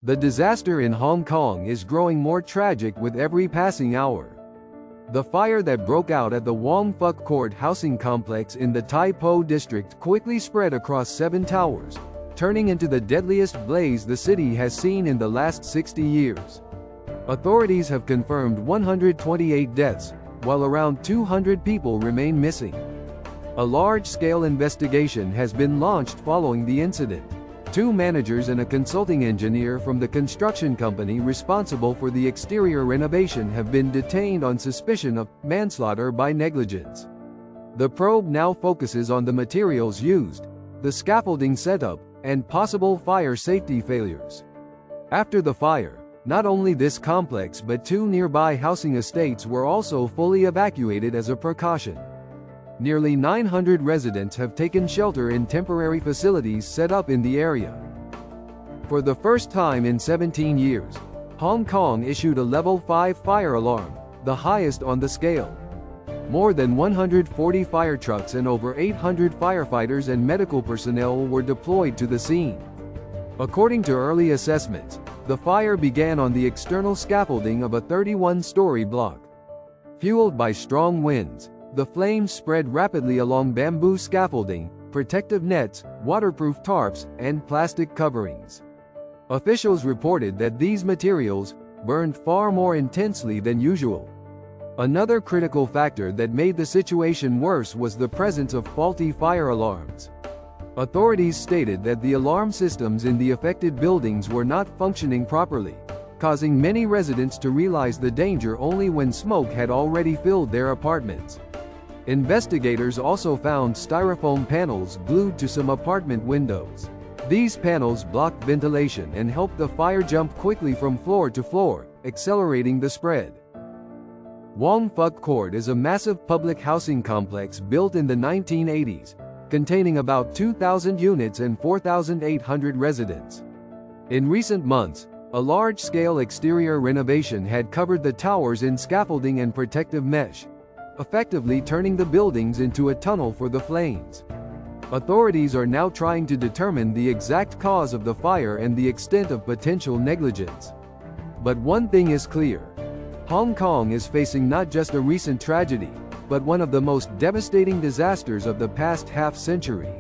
The disaster in Hong Kong is growing more tragic with every passing hour. The fire that broke out at the Wang Fuk Court housing complex in the Tai Po district quickly spread across 7 towers, turning into the deadliest blaze the city has seen in the last 60 years. Authorities have confirmed 128 deaths, while around 200 people remain missing. A large-scale investigation has been launched following the incident. 2 managers and a consulting engineer from the construction company responsible for the exterior renovation have been detained on suspicion of manslaughter by negligence. The probe now focuses on the materials used, the scaffolding setup, and possible fire safety failures. After the fire, not only this complex but 2 nearby housing estates were also fully evacuated as a precaution. Nearly 900 residents have taken shelter in temporary facilities set up in the area. For the first time in 17 years, Hong Kong issued a level 5 fire alarm, the highest on the scale. More than 140 fire trucks and over 800 firefighters and medical personnel were deployed to the scene. According to early assessments, the fire began on the external scaffolding of a 31-story block. Fueled by strong winds, the flames spread rapidly along bamboo scaffolding, protective nets, waterproof tarps, and plastic coverings. Officials reported that these materials burned far more intensely than usual. Another critical factor that made the situation worse was the presence of faulty fire alarms. Authorities stated that the alarm systems in the affected buildings were not functioning properly, causing many residents to realize the danger only when smoke had already filled their apartments. Investigators also found styrofoam panels glued to some apartment windows. These panels blocked ventilation and helped the fire jump quickly from floor to floor, accelerating the spread. Wang Fuk Court is a massive public housing complex built in the 1980s, containing about 2,000 units and 4,800 residents. In recent months, a large-scale exterior renovation had covered the towers in scaffolding and protective mesh, effectively turning the buildings into a tunnel for the flames. Authorities are now trying to determine the exact cause of the fire and the extent of potential negligence. But one thing is clear: Hong Kong is facing not just a recent tragedy, but one of the most devastating disasters of the past half-century.